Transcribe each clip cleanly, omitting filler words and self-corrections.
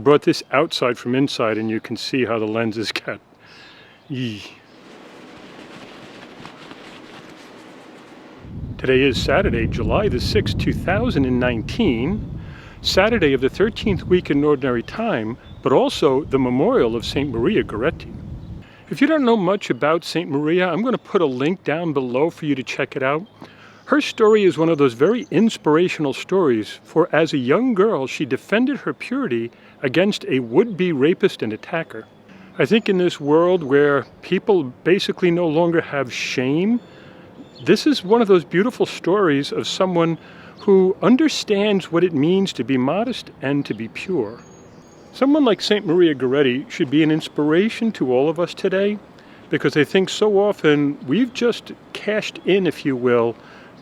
brought this outside from inside, and you can see how the lenses got. Yee. Today is Saturday, July the 6th, 2019, Saturday of the 13th week in Ordinary Time, but also the memorial of St. Maria Goretti. If you don't know much about St. Maria, I'm going to put a link down below for you to check it out. Her story is one of those very inspirational stories, for as a young girl, she defended her purity against a would-be rapist and attacker. I think in this world where people basically no longer have shame, this is one of those beautiful stories of someone who understands what it means to be modest and to be pure. Someone like St. Maria Goretti should be an inspiration to all of us today, because I think so often we've just cashed in, if you will,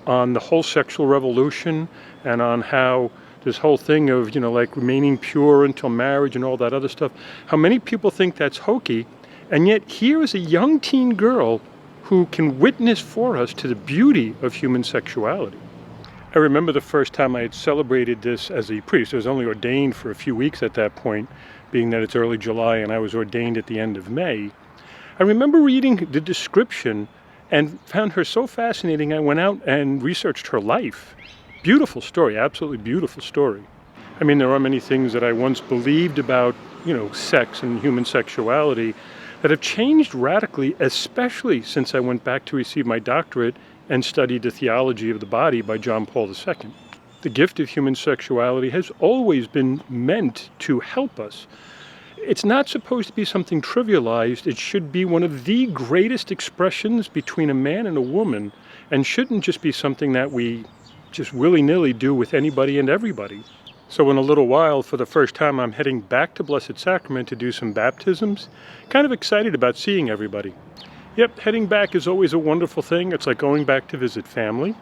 on the whole sexual revolution and on how this whole thing of, like remaining pure until marriage and all that other stuff, how many people think that's hokey, and yet here is a young teen girl who can witness for us to the beauty of human sexuality. I remember the first time I had celebrated this as a priest. I was only ordained for a few weeks at that point, being that it's early July and I was ordained at the end of May. I remember reading the description and found her so fascinating, I went out and researched her life. Beautiful story, absolutely beautiful story. I mean, there are many things that I once believed about, sex and human sexuality that have changed radically, especially since I went back to receive my doctorate and studied the theology of the body by John Paul II. The gift of human sexuality has always been meant to help us. It's not supposed to be something trivialized. It should be one of the greatest expressions between a man and a woman, and shouldn't just be something that we just willy-nilly do with anybody and everybody. So in a little while, for the first time, I'm heading back to Blessed Sacrament to do some baptisms. Kind of excited about seeing everybody. Yep, heading back is always a wonderful thing. It's like going back to visit family.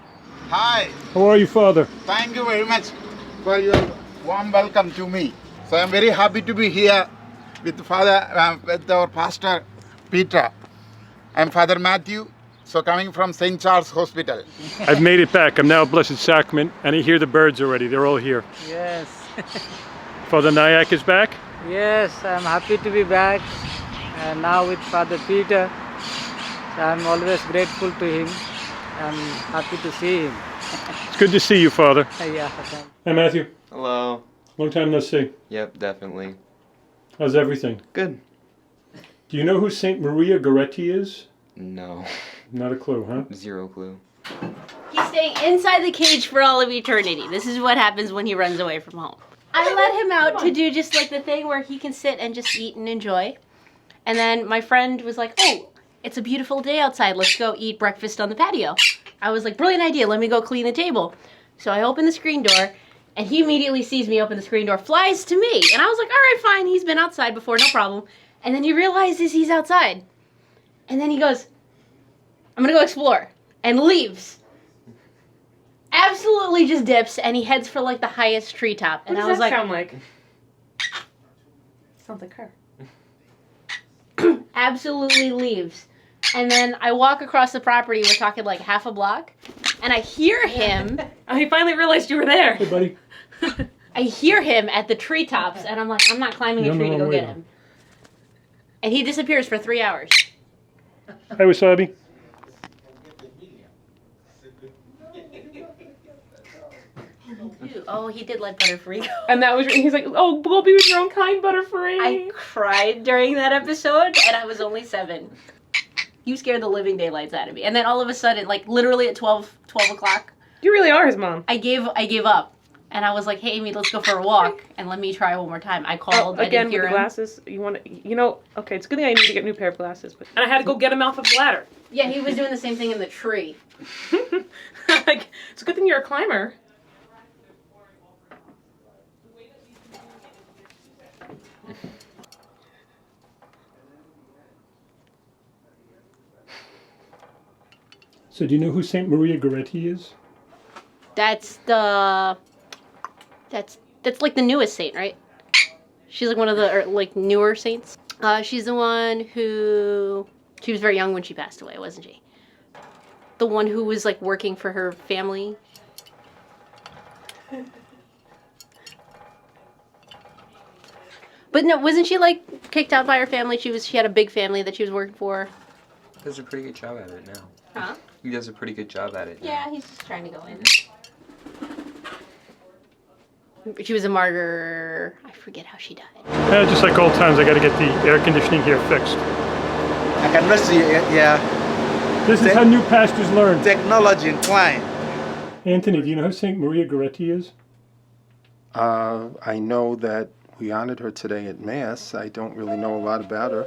Hi. How are you, Father? Thank you very much for your warm welcome to me. So I'm very happy to be here with with our Pastor Peter. I'm Father Matthew. So coming from St. Charles Hospital. I've made it back. I'm now at Blessed Sacrament, and I hear the birds already. They're all here. Yes. Father Nyack is back? Yes, I'm happy to be back. And now with Father Peter. So I'm always grateful to him. I'm happy to see him. It's good to see you, Father. Yeah, thanks. Hi, Matthew. Hello. Long time no see. Yep, definitely. How's everything? Good. Do you know who St. Maria Goretti is? No. Not a clue, huh? Zero clue. He's staying inside the cage for all of eternity. This is what happens when he runs away from home. I let him out to do just like the thing where he can sit and just eat and enjoy. And then my friend was like, oh, it's a beautiful day outside. Let's go eat breakfast on the patio. I was like, brilliant idea. Let me go clean the table. So I open the screen door, and he immediately sees me open the screen door, flies to me. And I was like, all right, fine. He's been outside before, no problem. And then he realizes he's outside. And then he goes, I'm going to go explore. And leaves. Absolutely just dips, and he heads for like the highest treetop. And What does that sound like? Sounds like her. Absolutely leaves. And then I walk across the property, we're talking like half a block, and I hear him. Oh, he finally realized you were there. Hey, buddy. I hear him at the treetops, and I'm like, I'm not climbing a tree to go get him. And he disappears for 3 hours. Hi, Wasabi. Oh, he did let Butterfree go. And that was, he's like, oh, go be with your own kind, Butterfree. I cried during that episode, and I was only 7. You scared the living daylights out of me. And then all of a sudden, like literally at 12 o'clock, You really are his mom. I gave up. And I was like, hey, Amy, let's go for a walk, and let me try one more time. I called, I again didn't hear with the him. glasses. Okay, it's a good thing I need to get a new pair of glasses. And I had to go get him off of the ladder. Yeah, he was doing the same thing in the tree. Like, it's a good thing you're a climber. So do you know who St. Maria Goretti is? That's like the newest saint, right? She's like one of the like newer saints. She's the one who, she was very young when she passed away, wasn't she? The one who was like working for her family. But no, wasn't she like kicked out by her family? She had a big family that she was working for. He does a pretty good job at it now. Huh? He does a pretty good job at it now. Yeah, he's just trying to go in. She was a martyr. I forget how she died. Yeah, just like old times, I got to get the air conditioning here fixed. I cannot see it, yeah. This is how new pastors learn. Technology inclined. Anthony, do you know who Saint Maria Goretti is? I know that we honored her today at Mass. I don't really know a lot about her.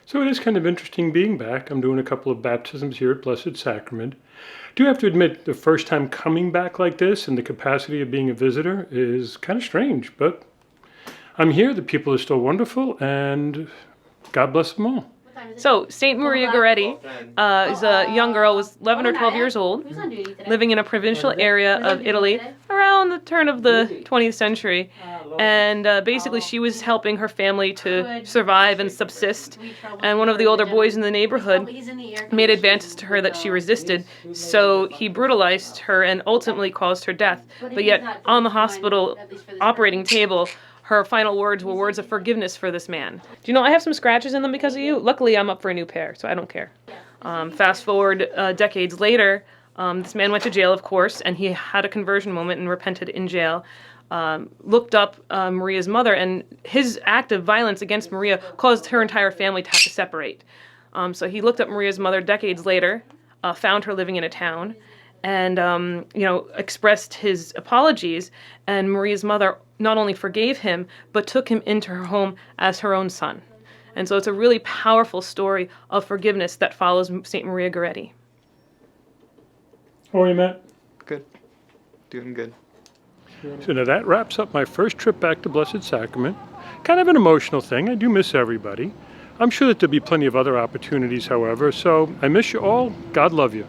So it is kind of interesting being back. I'm doing a couple of baptisms here at Blessed Sacrament. Do have to admit, the first time coming back like this in the capacity of being a visitor is kind of strange, but I'm here, the people are still wonderful, and God bless them all. So, St. Maria Goretti is a young girl, was 11 or 12 years old, living in a provincial area of Italy around the turn of the 20th century. And basically she was helping her family to survive and subsist. And one of the older boys in the neighborhood made advances to her that she resisted. So he brutalized her and ultimately caused her death. But yet on the hospital operating table, her final words were words of forgiveness for this man. Do you know, I have some scratches in them because of you. Luckily, I'm up for a new pair, so I don't care. Fast forward decades later, this man went to jail, of course, and he had a conversion moment and repented in jail. Looked up Maria's mother, and his act of violence against Maria caused her entire family to have to separate. So he looked up Maria's mother decades later, found her living in a town, and expressed his apologies, and Maria's mother not only forgave him, but took him into her home as her own son. And so it's a really powerful story of forgiveness that follows St. Maria Goretti. How are you, Matt? Good. Doing good. So now that wraps up my first trip back to Blessed Sacrament. Kind of an emotional thing. I do miss everybody. I'm sure that there'll be plenty of other opportunities, however, so I miss you all. God love you.